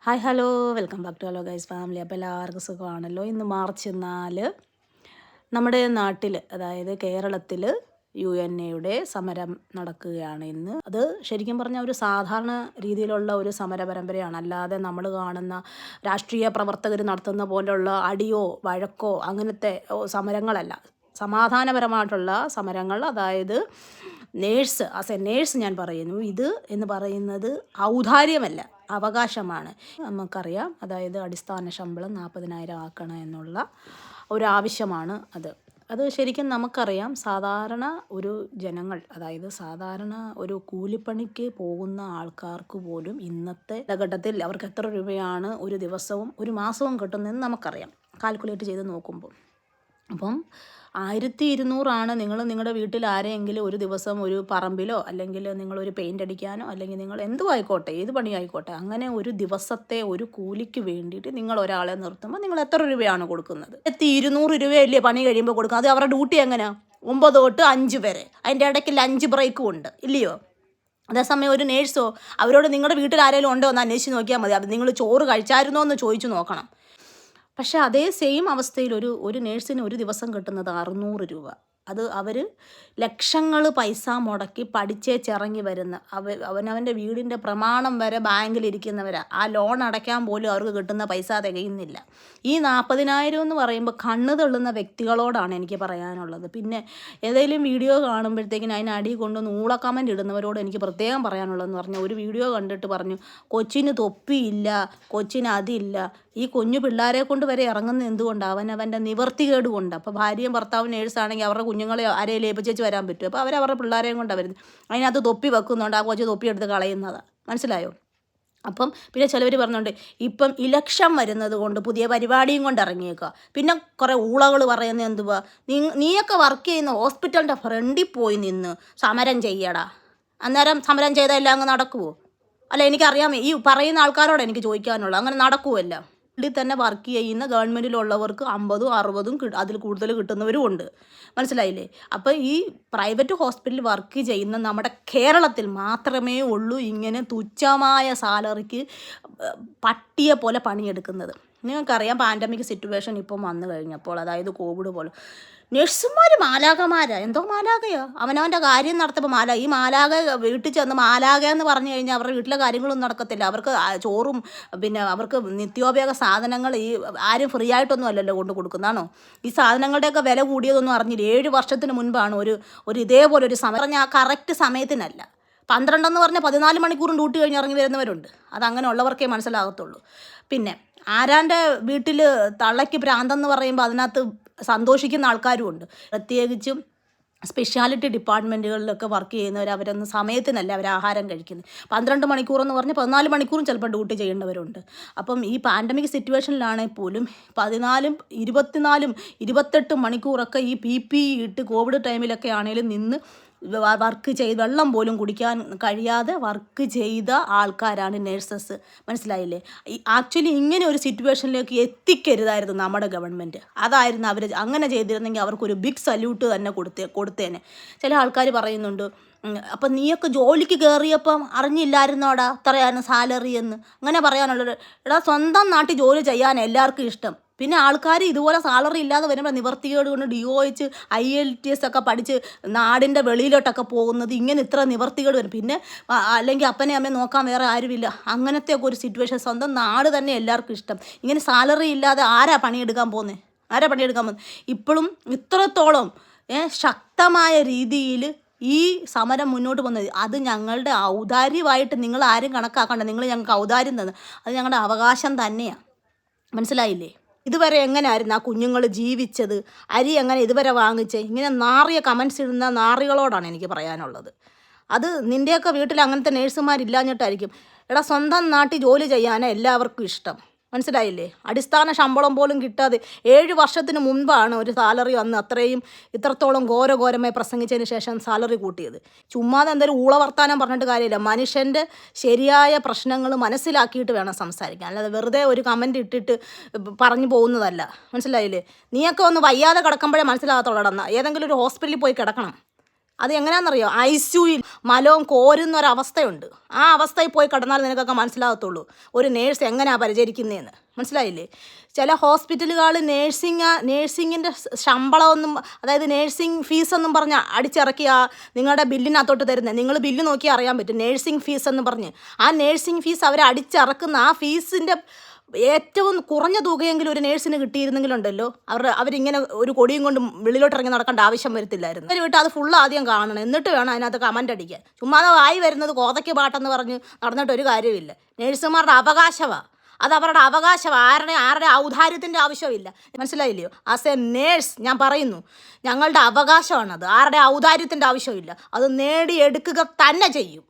Hi hello welcome back to hello guys family. അപ്പോൾ എല്ലാവർക്കും സുഖമാണല്ലോ. ഇന്ന് മാർച്ച് 4 നമ്മുടെ നാട്ടിൽ, അതായത് കേരളത്തിൽ UNA സമരം നടക്കുകയാണ് ഇന്ന്. അത് ശരിക്കും പറഞ്ഞാൽ ഒരു സാധാരണ രീതിയിലുള്ള ഒരു സമര പരമ്പരയാണ്, അല്ലാതെ നമ്മൾ കാണുന്ന രാഷ്ട്രീയ പ്രവർത്തകർ നടത്തുന്ന പോലുള്ള അടിയോ വഴക്കോ അങ്ങനത്തെ സമരങ്ങളല്ല. സമാധാനപരമായിട്ടുള്ള സമരങ്ങൾ, അതായത് ആസ് എ നേഴ്സ് ഞാൻ പറയുന്നു, ഇത് എന്ന് പറയുന്നത് ഔദാര്യമല്ല, അവകാശമാണ്. നമുക്കറിയാം, അതായത് അടിസ്ഥാന ശമ്പളം 40,000 ആക്കണം എന്നുള്ള ഒരു ആവശ്യമാണ് അത് ശരിക്കും നമുക്കറിയാം. സാധാരണ ഒരു ജനങ്ങൾ, അതായത് സാധാരണ ഒരു കൂലിപ്പണിക്ക് പോകുന്ന ആൾക്കാർക്ക് പോലും ഇന്നത്തെ ഘട്ടത്തിൽ അവർക്ക് എത്ര രൂപയാണ് ഒരു ദിവസവും ഒരു മാസവും കിട്ടുന്നതെന്ന് നമുക്കറിയാം, കാൽക്കുലേറ്റ് ചെയ്ത് നോക്കുമ്പോൾ. അപ്പം 1200 നിങ്ങൾ നിങ്ങളുടെ വീട്ടിൽ ആരെയെങ്കിലും ഒരു ദിവസം ഒരു പറമ്പിലോ, അല്ലെങ്കിൽ നിങ്ങളൊരു പെയിൻ്റ് അടിക്കാനോ, അല്ലെങ്കിൽ നിങ്ങൾ എന്തും ആയിക്കോട്ടെ, ഏത് പണിയായിക്കോട്ടെ, അങ്ങനെ ഒരു ദിവസത്തെ ഒരു കൂലിക്ക് വേണ്ടിയിട്ട് നിങ്ങൾ ഒരാളെ നിർത്തുമ്പോൾ നിങ്ങൾ എത്ര രൂപയാണ് കൊടുക്കുന്നത്? 1200 രൂപയല്ലേ പണി കഴിയുമ്പോൾ കൊടുക്കുക. അത് അവരുടെ ഡ്യൂട്ടി എങ്ങനെയാണ്? 9 തൊട്ട് 5 വരെ, അതിൻ്റെ ഇടയ്ക്ക് ലഞ്ച് ബ്രേക്കും ഉണ്ട്, ഇല്ലയോ? അതേസമയം ഒരു നേഴ്സോ, അവരോട് നിങ്ങളുടെ വീട്ടിൽ ആരെങ്കിലും ഉണ്ടോ എന്ന് അന്വേഷിച്ച് നോക്കിയാൽ മതി. അത് നിങ്ങൾ ചോറ് കഴിച്ചായിരുന്നോ എന്ന് ചോദിച്ചു നോക്കണം. പക്ഷേ അതേ സെയിം അവസ്ഥയിൽ ഒരു നേഴ്സിന് ഒരു ദിവസം കിട്ടുന്നത് 600 രൂപ. അത് അവർ ലക്ഷങ്ങൾ പൈസ മുടക്കി പഠിച്ചേച്ചിറങ്ങി വരുന്ന അവനവൻ്റെ വീടിൻ്റെ പ്രമാണം വരെ ബാങ്കിലിരിക്കുന്നവരാ. ആ ലോൺ അടയ്ക്കാൻ പോലും അവർക്ക് കിട്ടുന്ന പൈസ തികയുന്നില്ല. ഈ 40,000 എന്ന് പറയുമ്പോൾ കണ്ണ് തള്ളുന്ന വ്യക്തികളോടാണ് എനിക്ക് പറയാനുള്ളത്. പിന്നെ ഏതെങ്കിലും വീഡിയോ കാണുമ്പോഴത്തേക്കിന് അതിനടി കൊണ്ട് നൂള കമൻ്റ് ഇടുന്നവരോട് എനിക്ക് പ്രത്യേകം പറയാനുള്ളതെന്ന് പറഞ്ഞാൽ, ഒരു വീഡിയോ കണ്ടിട്ട് പറഞ്ഞു കൊച്ചിന് തൊപ്പിയില്ല, കൊച്ചിന് അതില്ല. ഈ കുഞ്ഞു പിള്ളേരെ കൊണ്ട് വരെ ഇറങ്ങുന്നത് എന്തുകൊണ്ടാണ്? അവൻ്റെ നിവർത്തികേട് കൊണ്ട്. അപ്പോൾ ഭാര്യയും ഭർത്താവും നേഴ്സാണെങ്കിൽ അവരുടെ കുഞ്ഞുങ്ങളെ ആരെയും ഏൽപ്പിച്ചേച്ച് വരാൻ പറ്റും. അപ്പോൾ അവരവരുടെ പിള്ളേരെയും കൊണ്ടാണ് വരുന്നത്. അതിനകത്ത് തൊപ്പി വെക്കുന്നുണ്ട്, ആ കൊച്ചു തൊപ്പി എടുത്ത് കളയുന്നതാണ്. മനസ്സിലായോ? അപ്പം പിന്നെ ചിലവർ പറഞ്ഞുകൊണ്ട് ഇപ്പം ഇലക്ഷൻ വരുന്നത് കൊണ്ട് പുതിയ പരിപാടിയും കൊണ്ട് ഇറങ്ങിയേക്കുക. പിന്നെ കുറേ ഊളകൾ പറയുന്നത് എന്തുവാ, നീയൊക്കെ വർക്ക് ചെയ്യുന്ന ഹോസ്പിറ്റലിൻ്റെ ഫ്രണ്ടിൽ പോയി നിന്ന് സമരം ചെയ്യടാ. അന്നേരം സമരം ചെയ്താൽ എല്ലാം അങ്ങ് നടക്കുമോ? അല്ല, എനിക്കറിയാം, ഈ പറയുന്ന ആൾക്കാരോട് എനിക്ക് ചോദിക്കാനുള്ളത്, അങ്ങനെ നടക്കുമല്ല. ഇതിൽ തന്നെ വർക്ക് ചെയ്യുന്ന ഗവൺമെൻറ്റിലുള്ളവർക്ക് 50ഉം 60ഉം അതിൽ കൂടുതൽ കിട്ടുന്നവരും ഉണ്ട്. മനസ്സിലായില്ലേ? അപ്പോൾ ഈ പ്രൈവറ്റ് ഹോസ്പിറ്റലിൽ വർക്ക് ചെയ്യുന്ന നമ്മുടെ കേരളത്തിൽ മാത്രമേ ഉള്ളൂ ഇങ്ങനെ തുച്ഛമായ സാലറിക്ക് പട്ടിയെ പോലെ പണിയെടുക്കുന്നത്. നിങ്ങൾക്കറിയാം, പാൻഡമിക് സിറ്റുവേഷൻ ഇപ്പം വന്നു കഴിഞ്ഞപ്പോൾ, അതായത് കോവിഡ് പോലെ, നഴ്സുമാർ മാലാകമാരാ. എന്തോ മാലാകയോ, അവനവൻ്റെ കാര്യം നടത്തുമ്പോൾ ഈ മാലാക വീട്ടിൽ ചെന്ന് മാലാക എന്ന് പറഞ്ഞു കഴിഞ്ഞാൽ അവരുടെ വീട്ടിലെ കാര്യങ്ങളൊന്നും നടക്കത്തില്ല. അവർക്ക് ചോറും പിന്നെ അവർക്ക് നിത്യോപയോഗ സാധനങ്ങൾ ഈ ആരും ഫ്രീ ആയിട്ടൊന്നും അല്ലല്ലോ കൊണ്ട് കൊടുക്കുന്നതാണോ? ഈ സാധനങ്ങളുടെയൊക്കെ വില കൂടിയതൊന്നും അറിഞ്ഞില്ല. 7 വർഷത്തിന് മുൻപാണ് ഒരു ഇതേപോലെ ഒരു സമയം പറഞ്ഞാൽ ആ കറക്റ്റ് സമയത്തിനല്ല. 12 എന്ന് പറഞ്ഞാൽ 14 മണിക്കൂറും ഡ്യൂട്ടി കഴിഞ്ഞ് ഇറങ്ങി വരുന്നവരുണ്ട്. അതങ്ങനെ ഉള്ളവർക്കേ മനസ്സിലാകത്തുള്ളൂ. പിന്നെ ആരാൻ്റെ വീട്ടിൽ തള്ളയ്ക്ക് ഭ്രാന്തെന്ന് പറയുമ്പോൾ അതിനകത്ത് സന്തോഷിക്കുന്ന ആൾക്കാരും ഉണ്ട്. പ്രത്യേകിച്ചും സ്പെഷ്യാലിറ്റി ഡിപ്പാർട്ട്മെൻറ്റുകളിലൊക്കെ വർക്ക് ചെയ്യുന്നവർ, അവരൊന്നും സമയത്തിനല്ല അവർ ആഹാരം കഴിക്കുന്നത്. 12 മണിക്കൂറെന്ന് പറഞ്ഞ് 14 മണിക്കൂറും ചിലപ്പോൾ ഡ്യൂട്ടി ചെയ്യേണ്ടവരുണ്ട്. അപ്പം ഈ പാൻഡമിക് സിറ്റുവേഷനിലാണെങ്കിൽ പോലും 14ഉം 24ഉം 28 മണിക്കൂറൊക്കെ ഈ PPE ഇട്ട് കോവിഡ് ടൈമിലൊക്കെ ആണെങ്കിലും നിന്ന് വർക്ക് ചെയ്ത് വെള്ളം പോലും കുടിക്കാൻ കഴിയാതെ വർക്ക് ചെയ്ത ആൾക്കാരാണ് നേഴ്സസ്. മനസ്സിലായില്ലേ? ആക്ച്വലി ഇങ്ങനെ ഒരു സിറ്റുവേഷനിലേക്ക് എത്തിക്കരുതായിരുന്നു നമ്മുടെ ഗവൺമെൻറ്. അതായിരുന്നു അവർ അങ്ങനെ ചെയ്തിരുന്നെങ്കിൽ അവർക്കൊരു ബിഗ് സല്യൂട്ട് തന്നെ കൊടുത്തേനെ. ചില ആൾക്കാർ പറയുന്നുണ്ട്, അപ്പം നീയൊക്കെ ജോലിക്ക് കയറിയപ്പം അറിഞ്ഞില്ലായിരുന്നോടാ ഇത്രയാണ് സാലറി എന്ന്. അങ്ങനെ പറയാനുള്ളത്, എടാ, സ്വന്തം നാട്ടിൽ ജോലി ചെയ്യാൻ എല്ലാവർക്കും ഇഷ്ടം. പിന്നെ ആൾക്കാർ ഇതുപോലെ സാലറി ഇല്ലാതെ വരുമ്പോൾ നിവർത്തികേട് കൊണ്ട് DOH IELTS ഒക്കെ പഠിച്ച് നാടിൻ്റെ വെളിയിലോട്ടൊക്കെ പോകുന്നത്, ഇങ്ങനെ ഇത്ര നിവർത്തികേട് വരും. പിന്നെ അല്ലെങ്കിൽ അപ്പനെ അമ്മയെ നോക്കാൻ വേറെ ആരുമില്ല. അങ്ങനത്തെയൊക്കെ ഒരു സിറ്റുവേഷൻ. സ്വന്തം നാട് തന്നെ എല്ലാവർക്കും ഇഷ്ടം. ഇങ്ങനെ സാലറി ഇല്ലാതെ ആരാ പണിയെടുക്കാൻ പോകുന്നത്? ഇപ്പോഴും ഇത്രത്തോളം ശക്തമായ രീതിയിൽ ഈ സമരം മുന്നോട്ട് പോകുന്നത്, അത് ഞങ്ങളുടെ ഔദാര്യമായിട്ട് നിങ്ങൾ ആരും കണക്കാക്കണ്ട. നിങ്ങൾ ഞങ്ങൾക്ക് ഔദാര്യം തന്നു, അത് ഞങ്ങളുടെ അവകാശം തന്നെയാണ്. മനസ്സിലായില്ലേ? ഇതുവരെ എങ്ങനെയായിരുന്നു ആ കുഞ്ഞുങ്ങൾ ജീവിച്ചത്? അരി എങ്ങനെ ഇതുവരെ വാങ്ങിച്ചേ? ഇങ്ങനെ നാറിയ കമൻസ് ഇടുന്ന നാറികളോടാണ് എനിക്ക് പറയാനുള്ളത്. അത് നിൻ്റെയൊക്കെ വീട്ടിൽ അങ്ങനത്തെ നേഴ്സുമാരില്ലാഞ്ഞിട്ടായിരിക്കും. എടാ, സ്വന്തം നാട്ടിൽ ജോലി ചെയ്യാനാണ് എല്ലാവർക്കും ഇഷ്ടം. മനസ്സിലായില്ലേ? അടിസ്ഥാന ശമ്പളം പോലും കിട്ടാതെ 7 വർഷത്തിന് മുൻപാണ് ഒരു സാലറി വന്ന് ഇത്രത്തോളം ഘോരമായി പ്രസംഗിച്ചതിന് ശേഷം സാലറി കൂട്ടിയത്. ചുമ്മാതെ എന്തെങ്കിലും ഊളവർത്താനം പറഞ്ഞിട്ട് കാര്യമില്ല. മനുഷ്യൻ്റെ ശരിയായ പ്രശ്നങ്ങൾ മനസ്സിലാക്കിയിട്ട് വേണം സംസാരിക്കാൻ, അല്ലാതെ വെറുതെ ഒരു കമൻറ്റ് ഇട്ടിട്ട് പറഞ്ഞു പോകുന്നതല്ല. മനസ്സിലായില്ലേ? നീയൊക്കെ ഒന്ന് വയ്യാതെ കിടക്കുമ്പോഴേ മനസ്സിലാകത്തുള്ളൂ. ഏതെങ്കിലും ഒരു ഹോസ്പിറ്റലിൽ പോയി കിടക്കണം. അത് എങ്ങനെയാണെന്നറിയോ, ICUയിൽ മലവും കോരുന്ന ഒരവസ്ഥയുണ്ട്. ആ അവസ്ഥയിൽ പോയി കിടന്നാൽ നിനക്കൊക്കെ മനസ്സിലാകത്തുള്ളൂ ഒരു നേഴ്സ് എങ്ങനെയാണ് പരിചരിക്കുന്നതെന്ന്. മനസ്സിലായില്ലേ? ചില ഹോസ്പിറ്റലുകൾ നേഴ്സിങ്ങിൻ്റെ ശമ്പളമൊന്നും, അതായത് നേഴ്സിംഗ് ഫീസൊന്നും പറഞ്ഞ് അടിച്ചിറക്കിയ നിങ്ങളുടെ ബില്ലിനകത്തോട്ട് തരുന്നത്. നിങ്ങൾ ബില്ല് നോക്കിയാൽ അറിയാൻ പറ്റും. നേഴ്സിംഗ് ഫീസ് എന്ന് പറഞ്ഞ് ആ നേഴ്സിംഗ് ഫീസ് അവർ അടിച്ചിറക്കുന്ന ആ ഫീസിൻ്റെ ഏറ്റവും കുറഞ്ഞ തുകയെങ്കിലും ഒരു നേഴ്സിന് കിട്ടിയിരുന്നെങ്കിലുണ്ടല്ലോ അവരിങ്ങനെ ഒരു കൊടിയും കൊണ്ട് വെളിയിലോട്ട് ഇറങ്ങി നടക്കേണ്ട ആവശ്യം വരത്തില്ലായിരുന്നു. അവർ വിട്ട് അത് ഫുള്ള് ആദ്യം കാണണം, എന്നിട്ട് വേണം അതിനകത്ത് കമൻ്റ് അടിക്കാൻ. ചുമ്മാതെ ആയി വരുന്നത് കോതയ്ക്ക് പാട്ടെന്ന് പറഞ്ഞ് നടന്നിട്ട് ഒരു കാര്യമില്ല. നേഴ്സുമാരുടെ അവകാശമാണ്, അത് അവരുടെ അവകാശമാണ്. ആരുടെ ഔദാര്യത്തിൻ്റെ ആവശ്യമില്ല. മനസ്സിലായില്ലയോ? ആസ് എ നേഴ്സ് ഞാൻ പറയുന്നു, ഞങ്ങളുടെ അവകാശമാണത്. ആരുടെ ഔദാര്യത്തിൻ്റെ ആവശ്യമില്ല. അത് നേടിയെടുക്കുക തന്നെ ചെയ്യും.